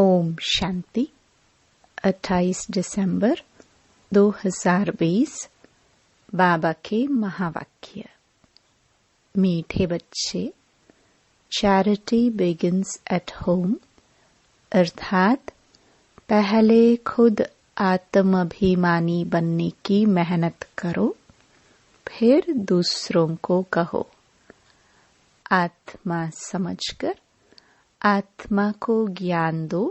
ओम शांति। 28 दिसंबर 2020 बाबा के महावाक्य। मीठे बच्चे, चैरिटी बिगिंस एट होम, अर्थात पहले खुद आत्माभिमानी बनने की मेहनत करो, फिर दूसरों को कहो। आत्मा समझकर आत्मा को ज्ञान दो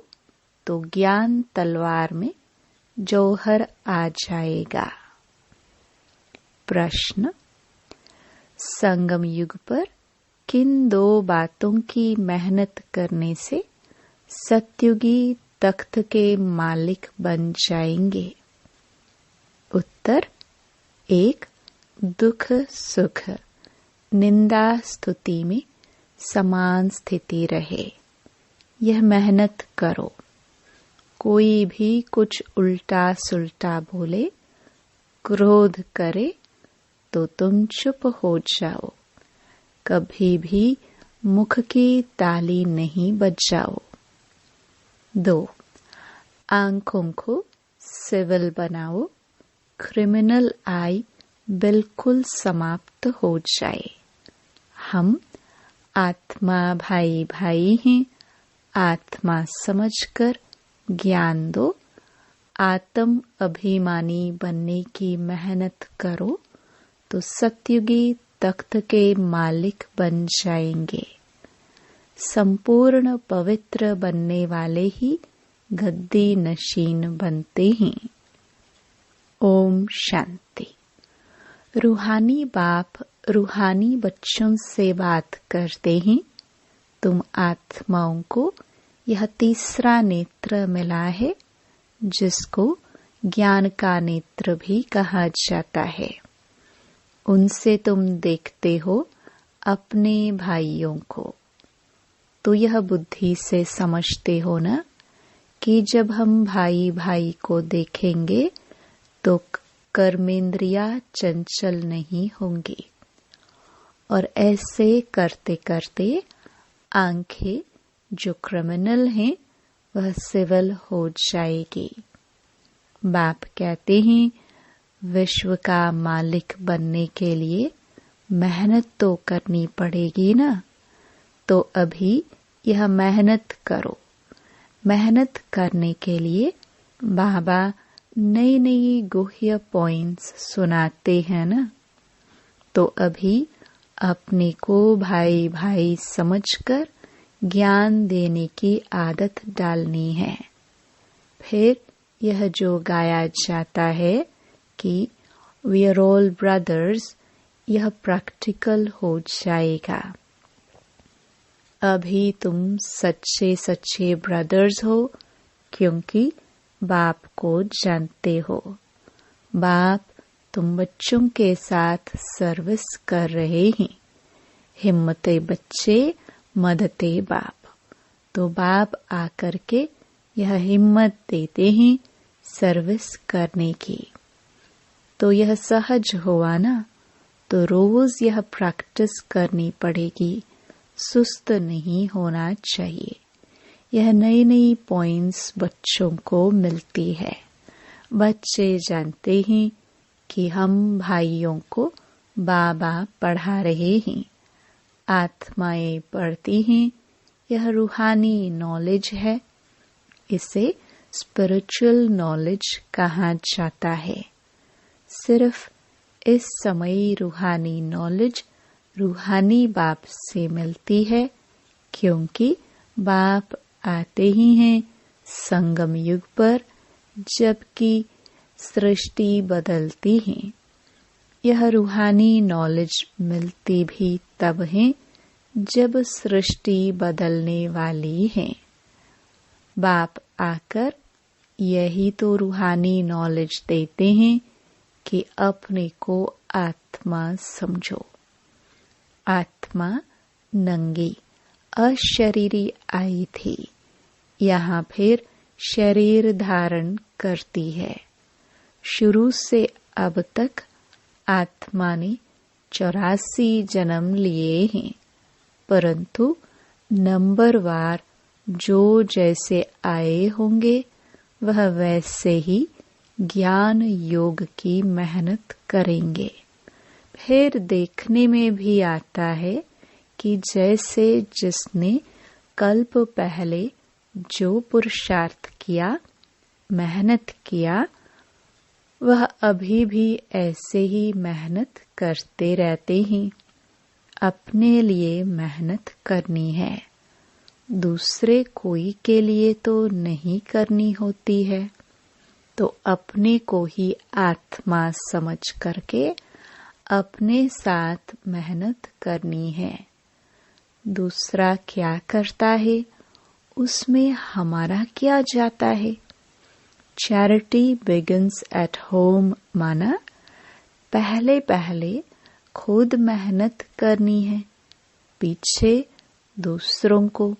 तो ज्ञान तलवार में जौहर आ जाएगा। प्रश्न: संगम युग पर किन दो बातों की मेहनत करने से सतयुगी तख्त के मालिक बन जाएंगे? उत्तर: 1. दुख सुख निंदा स्तुति में समान स्थिति रहे, यह मेहनत करो। कोई भी कुछ उल्टा सुल्टा बोले, क्रोध करे तो तुम चुप हो जाओ, कभी भी मुख की ताली नहीं बजाओ। 2. आंखों को सिविल बनाओ, क्रिमिनल आई बिल्कुल समाप्त हो जाए। हम आत्मा भाई भाई हैं, आत्मा समझकर ज्ञान दो। आत्म अभिमानी बनने की मेहनत करो तो सतयुगी तख्त के मालिक बन जाएंगे। संपूर्ण पवित्र बनने वाले ही गद्दी नशीन बनते हैं। ओम शांति। रूहानी बाप रूहानी बच्चों से बात करते हैं। तुम आत्माओं को यह तीसरा नेत्र मिला है, जिसको ज्ञान का नेत्र भी कहा जाता है। उनसे तुम देखते हो अपने भाइयों को, तो यह बुद्धि से समझते हो ना कि जब हम भाई भाई को देखेंगे तो कर्मेंद्रिया चंचल नहीं होंगी, और ऐसे करते करते आंखें जो क्रिमिनल हैं वह सिविल हो जाएगी। बाप कहते हैं, विश्व का मालिक बनने के लिए मेहनत तो करनी पड़ेगी ना, तो अभी यह मेहनत करो। मेहनत करने के लिए बाबा नई नई गुह्य पॉइंट्स सुनाते हैं ना, तो अभी अपने को भाई भाई समझकर ज्ञान देने की आदत डालनी है। फिर यह जो गाया जाता है कि वी आर ऑल ब्रदर्स, यह प्रैक्टिकल हो जाएगा। अभी तुम सच्चे सच्चे ब्रदर्स हो, क्योंकि बाप को जानते हो। बाप तुम बच्चों के साथ सर्विस कर रहे हैं। हिम्मते बच्चे मदते बाप, तो बाप आकर के यह हिम्मत देते हैं सर्विस करने की। तो यह सहज हुआ ना, तो रोज यह प्रैक्टिस करनी पड़ेगी, सुस्त नहीं होना चाहिए। यह नई नई पॉइंट्स बच्चों को मिलती है। बच्चे जानते हैं कि हम भाइयों को बाबा पढ़ा रहे हैं, आत्माएं पढ़ती हैं। यह रूहानी नॉलेज है, इसे स्पिरिचुअल नॉलेज कहा जाता है। सिर्फ इस समय रूहानी नॉलेज रूहानी बाप से मिलती है, क्योंकि बाप आते ही हैं संगम युग पर, जबकि सृष्टि बदलती है। यह रूहानी नॉलेज मिलती भी तब है जब सृष्टि बदलने वाली है। बाप आकर यही तो रूहानी नॉलेज देते हैं कि अपने को आत्मा समझो। आत्मा नंगी अशरीरी आई थी, यहाँ फिर शरीर धारण करती है। शुरू से अब तक आत्मा ने 84 जन्म लिए हैं, परंतु नंबरवार जो जैसे आए होंगे वह वैसे ही ज्ञान योग की मेहनत करेंगे। फिर देखने में भी आता है कि जैसे जिसने कल्प पहले जो पुरुषार्थ किया, मेहनत किया, वह अभी भी ऐसे ही मेहनत करते रहते हैं। अपने लिए मेहनत करनी है, दूसरे कोई के लिए तो नहीं करनी होती है। तो अपने को ही आत्मा समझ करके अपने साथ मेहनत करनी है। दूसरा क्या करता है उसमें हमारा क्या जाता है। चैरिटी बिगिंस एट होम माना पहले पहले खुद मेहनत करनी है, पीछे दूसरों को,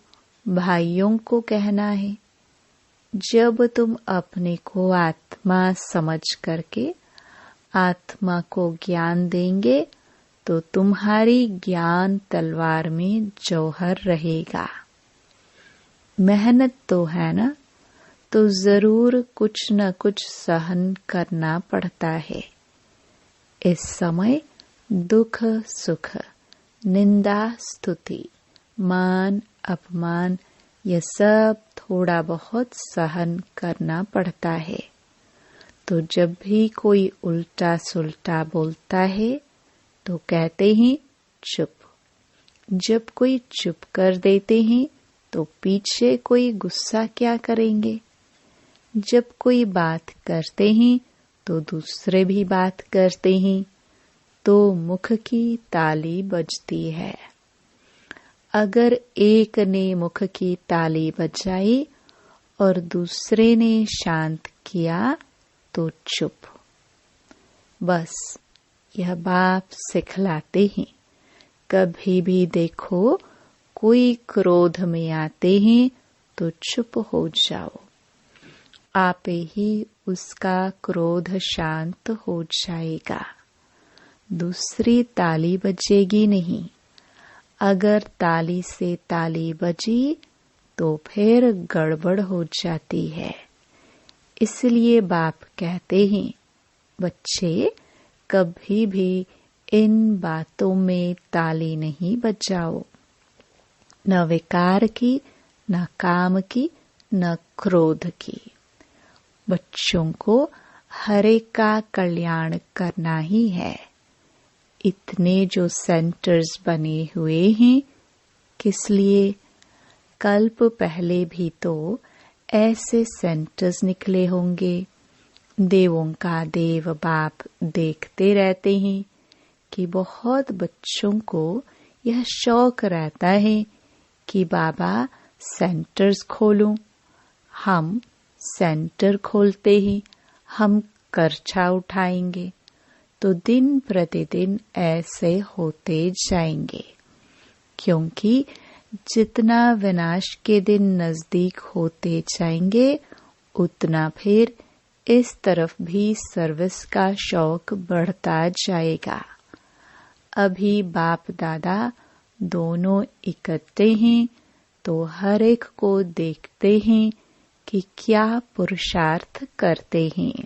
भाइयों को कहना है। जब तुम अपने को आत्मा समझ करके आत्मा को ज्ञान देंगे तो तुम्हारी ज्ञान तलवार में जौहर रहेगा। मेहनत तो है ना, तो जरूर कुछ न कुछ सहन करना पड़ता है। इस समय दुख सुख, निंदा स्तुति, मान अपमान, यह सब थोड़ा बहुत सहन करना पड़ता है। तो जब भी कोई उल्टा सुल्टा बोलता है तो कहते हैं चुप। जब कोई चुप कर देते हैं तो पीछे कोई गुस्सा क्या करेंगे। जब कोई बात करते हैं तो दूसरे भी बात करते हैं, तो मुख की ताली बजती है। अगर एक ने मुख की ताली बजाई और दूसरे ने शांत किया तो चुप। बस यह बाप सिखलाते हैं। कभी भी देखो कोई क्रोध में आते हैं तो चुप हो जाओ, आपे ही उसका क्रोध शांत हो जाएगा। दूसरी ताली बजेगी नहीं। अगर ताली से ताली बजी तो फिर गड़बड़ हो जाती है। इसलिए बाप कहते हैं बच्चे कभी भी इन बातों में ताली नहीं बजाओ, न विकार की, न काम की, न क्रोध की। बच्चों को हर एक का कल्याण करना ही है। इतने जो सेंटर्स बने हुए हैं, किस लिए? कल्प पहले भी तो ऐसे सेंटर्स निकले होंगे। देवों का देव बाप देखते रहते हैं कि बहुत बच्चों को यह शौक रहता है कि बाबा सेंटर्स खोलूं। हम सेंटर खोलते ही हम कर्जा उठाएंगे, तो दिन प्रतिदिन ऐसे होते जाएंगे। क्योंकि जितना विनाश के दिन नजदीक होते जाएंगे उतना फिर इस तरफ भी सर्विस का शौक बढ़ता जाएगा। अभी बाप दादा दोनों इकट्ठे हैं, तो हर एक को देखते हैं कि क्या पुरुषार्थ करते हैं,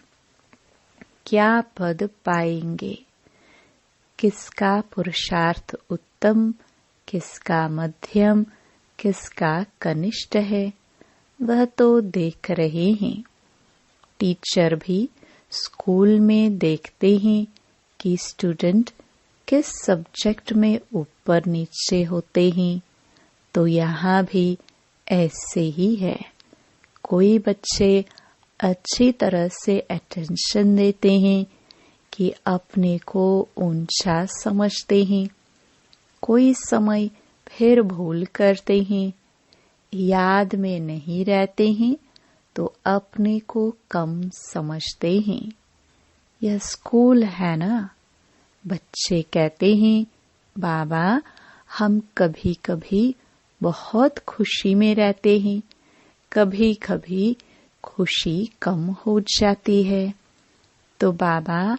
क्या पद पाएंगे, किसका पुरुषार्थ उत्तम, किसका मध्यम, किसका कनिष्ठ है, वह तो देख रहे हैं। टीचर भी स्कूल में देखते हैं कि स्टूडेंट किस सब्जेक्ट में ऊपर नीचे होते हैं, तो यहाँ भी ऐसे ही है। कोई बच्चे अच्छी तरह से अटेंशन देते हैं कि अपने को ऊंचा समझते हैं, कोई समय फिर भूल करते हैं, याद में नहीं रहते हैं तो अपने को कम समझते हैं। यह स्कूल है ना। बच्चे कहते हैं बाबा हम कभी कभी बहुत खुशी में रहते हैं, कभी कभी खुशी कम हो जाती है। तो बाबा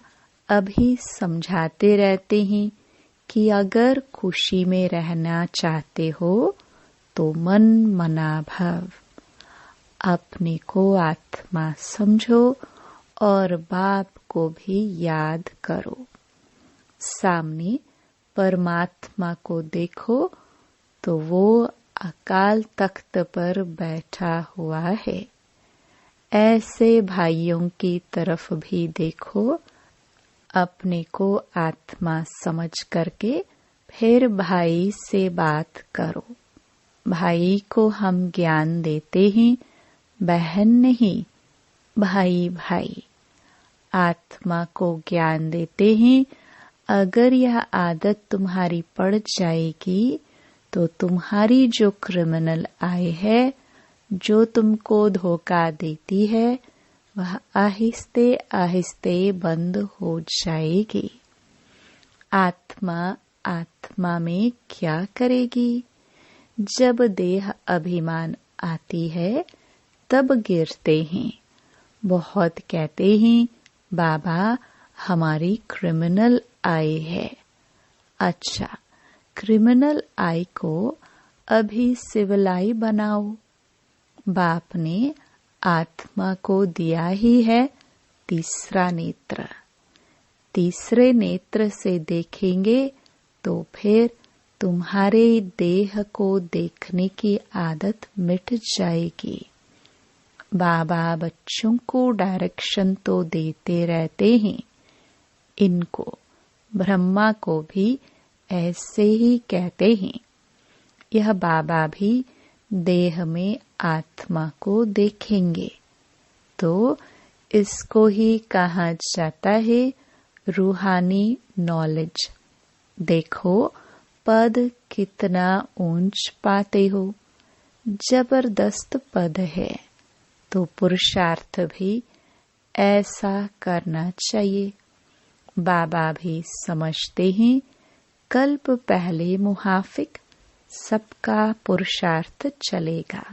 अभी समझाते रहते हैं कि अगर खुशी में रहना चाहते हो तो मन मना भव। अपने को आत्मा समझो और बाप को भी याद करो। सामने परमात्मा को देखो तो वो अकाल तख्त पर बैठा हुआ है। ऐसे भाइयों की तरफ भी देखो। अपने को आत्मा समझ करके फिर भाई से बात करो। भाई को हम ज्ञान देते हैं, बहन नहीं, भाई भाई। आत्मा को ज्ञान देते हैं। अगर यह आदत तुम्हारी पड़ जाएगी तो तुम्हारी जो क्रिमिनल आई है, जो तुमको धोखा देती है, वह आहिस्ते आहिस्ते बंद हो जाएगी। आत्मा आत्मा में क्या करेगी? जब देह अभिमान आती है तब गिरते हैं। बहुत कहते हैं बाबा हमारी क्रिमिनल आई है। अच्छा, क्रिमिनल आई को अभी सिविलाई बनाओ। बाप ने आत्मा को दिया ही है तीसरा नेत्र। तीसरे नेत्र से देखेंगे तो फिर तुम्हारे देह को देखने की आदत मिट जाएगी। बाबा बच्चों को डायरेक्शन तो देते रहते हैं। इनको ब्रह्मा को भी ऐसे ही कहते हैं। यह बाबा भी देह में आत्मा को देखेंगे तो इसको ही कहा जाता है रूहानी नॉलेज। देखो पद कितना ऊंच पाते हो। जबरदस्त पद है तो पुरुषार्थ भी ऐसा करना चाहिए। बाबा भी समझते हैं कल्प पहले मुहाफिक सबका पुरुषार्थ चलेगा।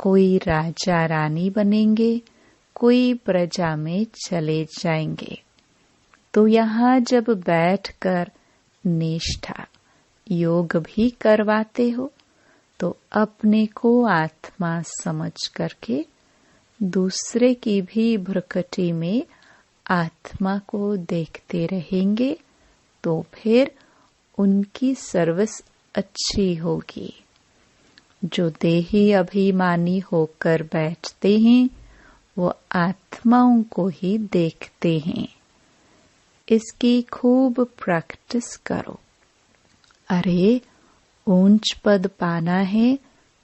कोई राजा रानी बनेंगे, कोई प्रजा में चले जाएंगे। तो यहाँ जब बैठकर निष्ठा योग भी करवाते हो तो अपने को आत्मा समझ करके दूसरे की भी भ्रुकुटी में आत्मा को देखते रहेंगे तो फिर उनकी सर्विस अच्छी होगी। जो देही अभिमानी होकर बैठते हैं वो आत्माओं को ही देखते हैं। इसकी खूब प्रैक्टिस करो। अरे ऊंच पद पाना है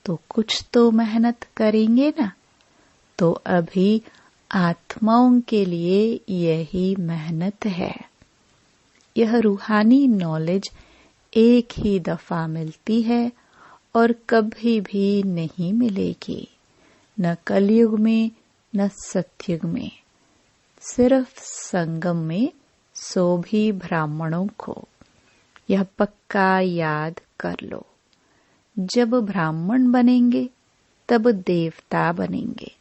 तो कुछ तो मेहनत करेंगे ना। तो अभी आत्माओं के लिए यही मेहनत है। यह रूहानी नॉलेज एक ही दफा मिलती है और कभी भी नहीं मिलेगी, न कलयुग में न सतयुग में। सिर्फ संगम में सो भी ब्राह्मणों को। यह पक्का याद कर लो। जब ब्राह्मण बनेंगे तब देवता बनेंगे।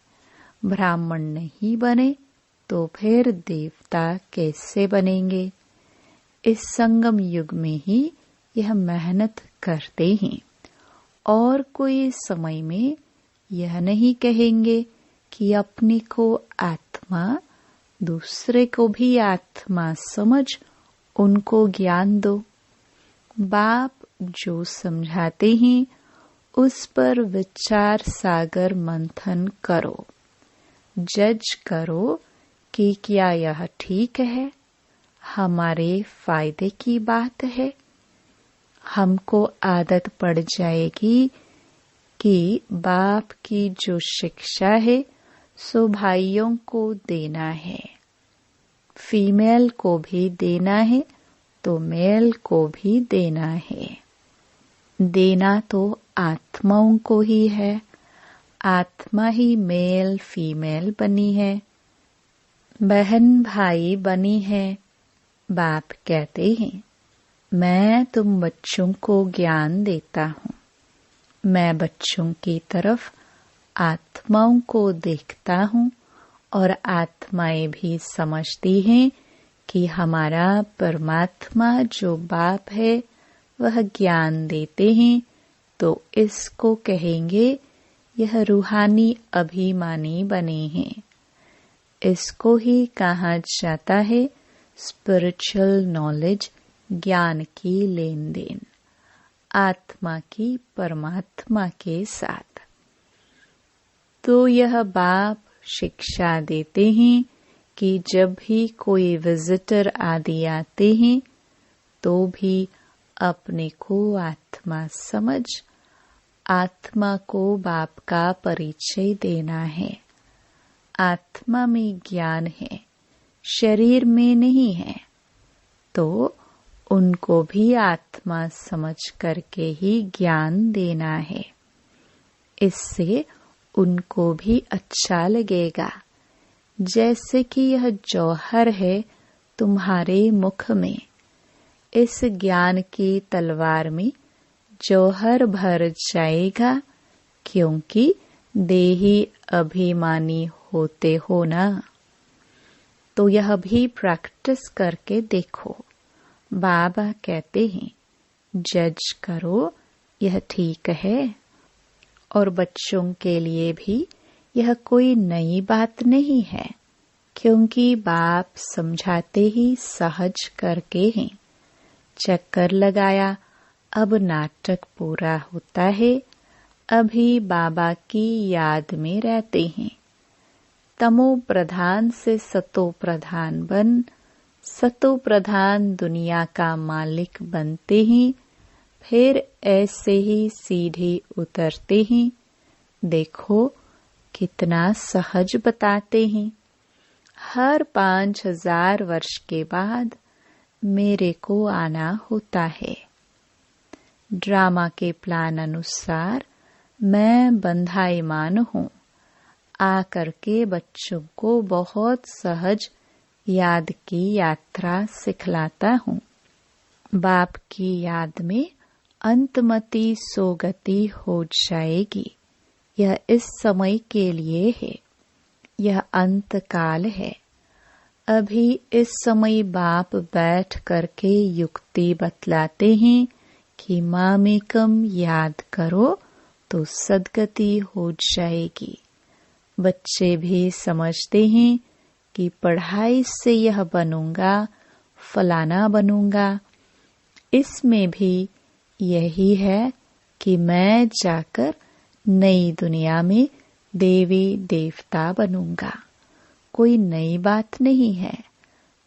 ब्राह्मण नहीं बने तो फिर देवता कैसे बनेंगे? इस संगम युग में ही यह मेहनत करते हैं। और कोई समय में यह नहीं कहेंगे कि अपने को आत्मा, दूसरे को भी आत्मा समझ उनको ज्ञान दो। बाप जो समझाते हैं उस पर विचार सागर मंथन करो। जज करो कि क्या यह ठीक है, हमारे फायदे की बात है। हमको आदत पड़ जाएगी कि बाप की जो शिक्षा है सो भाइयों को देना है, फीमेल को भी देना है तो मेल को भी देना है। देना तो आत्माओं को ही है। आत्मा ही मेल फीमेल बनी है, बहन भाई बनी है। बाप कहते हैं मैं तुम बच्चों को ज्ञान देता हूँ। मैं बच्चों की तरफ आत्माओं को देखता हूँ और आत्माएं भी समझती हैं कि हमारा परमात्मा जो बाप है वह ज्ञान देते हैं तो इसको कहेंगे यह रूहानी अभिमानी बने हैं। इसको ही कहा जाता है स्पिरिचुअल नॉलेज, ज्ञान की लेन देन आत्मा की परमात्मा के साथ। तो यह बाप शिक्षा देते हैं कि जब भी कोई विजिटर आदि आते हैं तो भी अपने को आत्मा समझ आत्मा को बाप का परिचय देना है। आत्मा में ज्ञान है, शरीर में नहीं है, तो उनको भी आत्मा समझ करके ही ज्ञान देना है। इससे उनको भी अच्छा लगेगा। जैसे कि यह जौहर है तुम्हारे मुख में, इस ज्ञान की तलवार में जौहर भर जाएगा, क्योंकि देही अभिमानी होते हो ना। तो यह भी प्रैक्टिस करके देखो। बाबा कहते हैं जज करो, यह ठीक है। और बच्चों के लिए भी यह कोई नई बात नहीं है, क्योंकि बाप समझाते ही सहज करके हैं। चक्कर लगाया, अब नाटक पूरा होता है। अभी बाबा की याद में रहते हैं। तमो प्रधान से सतो प्रधान बन, सतो प्रधान दुनिया का मालिक बनते हैं। फिर ऐसे ही सीढ़ी उतरते हैं। देखो कितना सहज बताते हैं। हर 5000 वर्ष के बाद मेरे को आना होता है। ड्रामा के प्लान अनुसार मैं बंधाईमान हूँ। आकर के बच्चों को बहुत सहज याद की यात्रा सिखलाता हूँ। बाप की याद में अंतमति सोगति हो जाएगी। यह इस समय के लिए है, यह अंत काल है। अभी इस समय बाप बैठ करके युक्ति बतलाते हैं कि मामेकम याद करो तो सद्गति हो जाएगी। बच्चे भी समझते हैं कि पढ़ाई से यह बनूंगा, फलाना बनूंगा। इसमें भी यही है कि मैं जाकर नई दुनिया में देवी देवता बनूंगा। कोई नई बात नहीं है।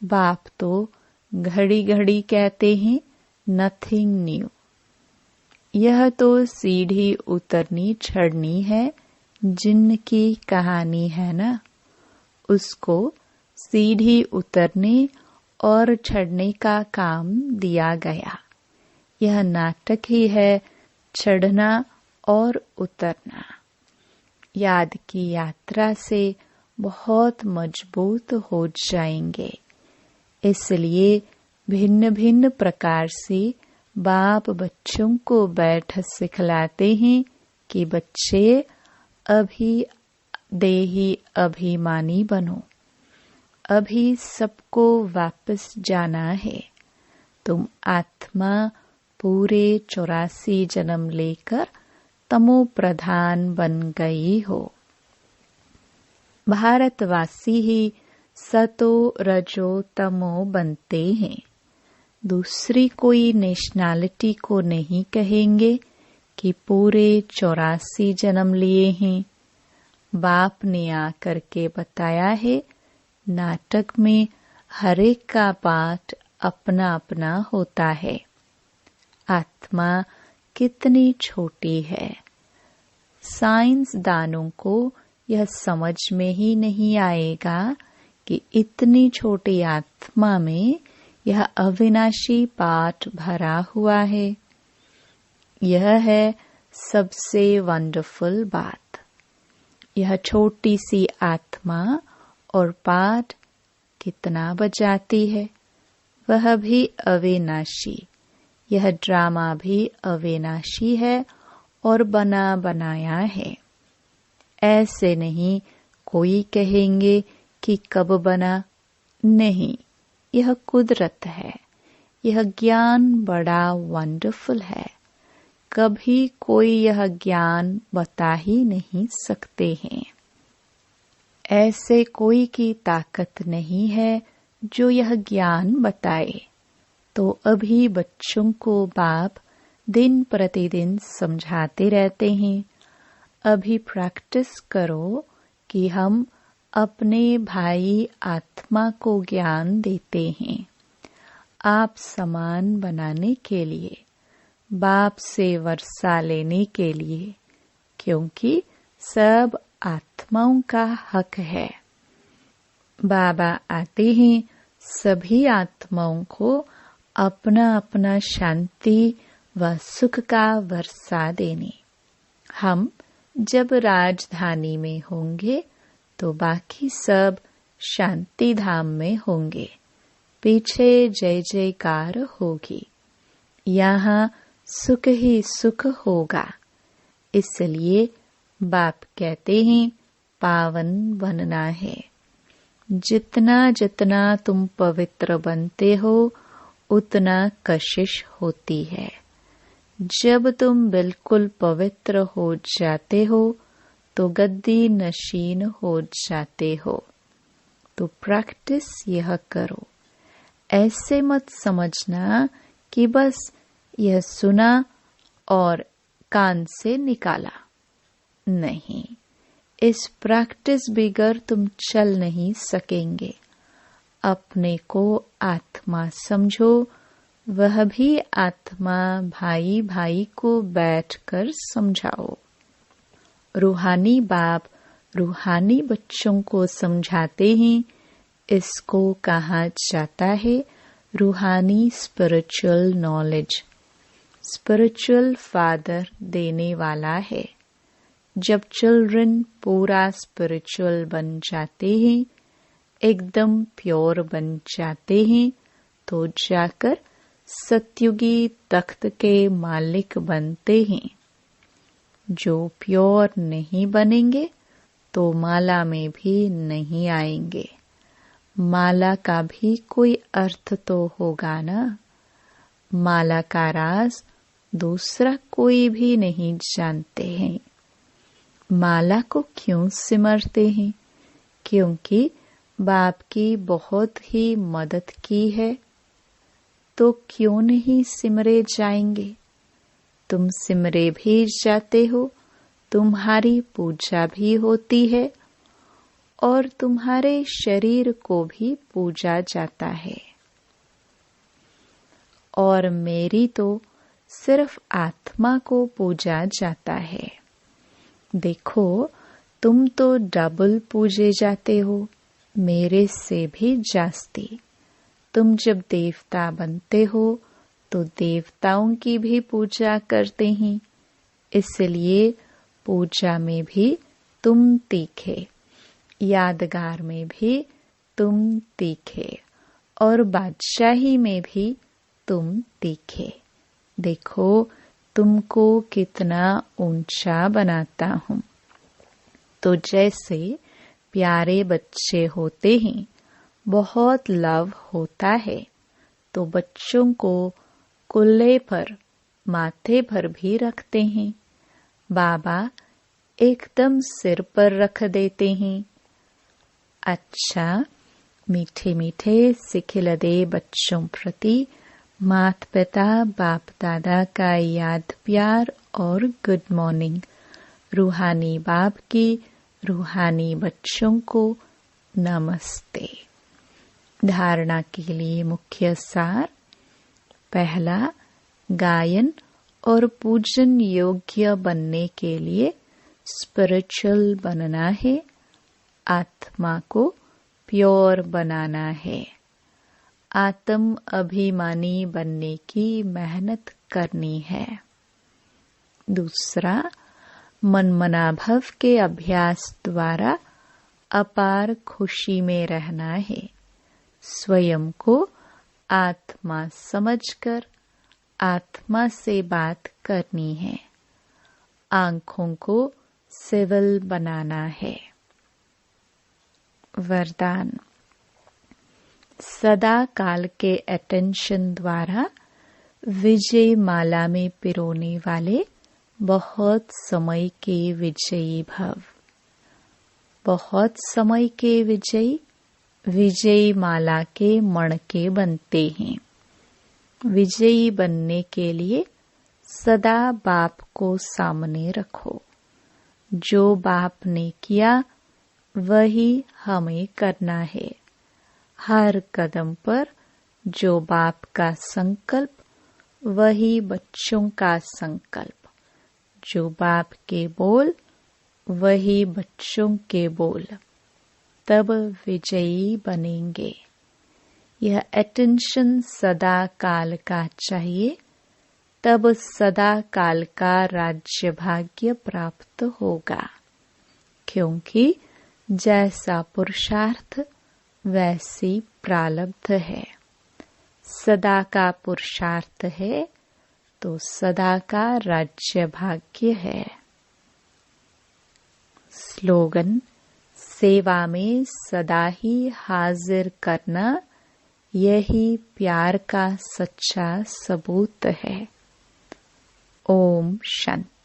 बाप तो घड़ी घड़ी कहते हैं नथिंग न्यू। यह तो सीढ़ी उतरनी चढ़नी है, जिनकी कहानी है ना, उसको सीढ़ी उतरने और चढ़ने का काम दिया गया। यह नाटक ही है चढ़ना और उतरना। याद की यात्रा से बहुत मजबूत हो जाएंगे। इसलिए भिन्न भिन्न प्रकार से बाप बच्चों को बैठ सिखलाते हैं कि बच्चे अभी देही अभिमानी बनो। अभी सबको वापस जाना है। तुम आत्मा पूरे 84 जन्म लेकर तमो प्रधान बन गई हो। भारतवासी ही सतो रजो तमो बनते हैं। दूसरी कोई नेशनैलिटी को नहीं कहेंगे कि पूरे 84 जन्म लिए हैं। बाप ने आकर के बताया है, नाटक में हर एक का पाठ अपना अपना होता है। आत्मा कितनी छोटी है। साइंसदानों को यह समझ में ही नहीं आएगा कि इतनी छोटी आत्मा में यह अविनाशी पाठ भरा हुआ है। यह है सबसे वंडरफुल बात। यह छोटी सी आत्मा और पाठ कितना बजाती है, वह भी अविनाशी। यह ड्रामा भी अविनाशी है और बना बनाया है। ऐसे नहीं कोई कहेंगे कि कब बना, नहीं, यह कुदरत है। यह ज्ञान बड़ा वंडरफुल है। कभी कोई यह ज्ञान बता ही नहीं सकते हैं। ऐसे कोई की ताकत नहीं है जो यह ज्ञान बताए। तो अभी बच्चों को बाप दिन प्रतिदिन समझाते रहते हैं, अभी प्रैक्टिस करो कि हम अपने भाई आत्मा को ज्ञान देते हैं। आप समान बनाने के लिए, बाप से वर्षा लेने के लिए, क्योंकि सब आत्माओं का हक है। बाबा आते हैं सभी आत्माओं को अपना अपना शांति व सुख का वर्षा देने। हम जब राजधानी में होंगे तो बाकी सब शांति धाम में होंगे। पीछे जय जयकार होगी, यहाँ सुख ही सुख होगा। इसलिए बाप कहते हैं पावन बनना है। जितना जितना तुम पवित्र बनते हो उतना कशिश होती है। जब तुम बिल्कुल पवित्र हो जाते हो तो गद्दी नशीन हो जाते हो। तो प्रैक्टिस यह करो। ऐसे मत समझना कि बस यह सुना और कान से निकाला। नहीं, इस प्रैक्टिस बगैर तुम चल नहीं सकेंगे। अपने को आत्मा समझो, वह भी आत्मा भाई भाई को बैठकर समझाओ। रूहानी बाप रूहानी बच्चों को समझाते हैं। इसको कहा जाता है रूहानी स्पिरिचुअल नॉलेज। स्पिरिचुअल फादर देने वाला है। जब चिल्ड्रन पूरा स्पिरिचुअल बन जाते हैं, एकदम प्योर बन जाते हैं, तो जाकर सत्युगी तख्त के मालिक बनते हैं। जो प्योर नहीं बनेंगे तो माला में भी नहीं आएंगे। माला का भी कोई अर्थ तो होगा ना। माला का राज दूसरा कोई भी नहीं जानते हैं। माला को क्यों सिमरते हैं? क्योंकि बाप की बहुत ही मदद की है। तो क्यों नहीं सिमरे जाएंगे? तुम सिमरे भी जाते हो, तुम्हारी पूजा भी होती है और तुम्हारे शरीर को भी पूजा जाता है। और मेरी तो सिर्फ आत्मा को पूजा जाता है। देखो, तुम तो डबल पूजे जाते हो, मेरे से भी जास्ती। तुम जब देवता बनते हो तो देवताओं की भी पूजा करते हैं। इसलिए पूजा में भी तुम तीखे, यादगार में भी तुम तीखे और बादशाही में भी तुम तीखे। देखो तुमको कितना ऊंचा बनाता हूँ। तो जैसे प्यारे बच्चे होते हैं, बहुत लव होता है, तो बच्चों को कुल्ले पर, माथे पर भी रखते हैं। बाबा एकदम सिर पर रख देते हैं। अच्छा, मीठे मीठे सिखिलदे बच्चों प्रति माता पिता बाप दादा का याद प्यार और गुड मॉर्निंग। रूहानी बाप की रूहानी बच्चों को नमस्ते। धारणा के लिए मुख्य सार। पहला, गायन और पूजन योग्य बनने के लिए स्पिरिचुअल बनना है। आत्मा को प्योर बनाना है। आत्म अभिमानी बनने की मेहनत करनी है। दूसरा, मनमनाभव के अभ्यास द्वारा अपार खुशी में रहना है। स्वयं को आत्मा समझकर आत्मा से बात करनी है। आंखों को सिविल बनाना है। वरदान। सदा काल के अटेंशन द्वारा विजय माला में पिरोने वाले बहुत समय के विजयी भव। बहुत समय के विजयी विजयी माला के मणके बनते हैं। विजयी बनने के लिए सदा बाप को सामने रखो। जो बाप ने किया वही हमें करना है। हर कदम पर जो बाप का संकल्प वही बच्चों का संकल्प। जो बाप के बोल वही बच्चों के बोल। तब विजयी बनेंगे। यह अटेंशन सदा काल का चाहिए। तब सदा काल का राज्य भाग्य प्राप्त होगा। क्योंकि जैसा पुरुषार्थ वैसी प्रारब्ध है। सदा का पुरुषार्थ है तो सदा का राज्य भाग्य है। स्लोगन: सेवा में सदा ही हाजिर करना यही प्यार का सच्चा सबूत है। ओम शांति।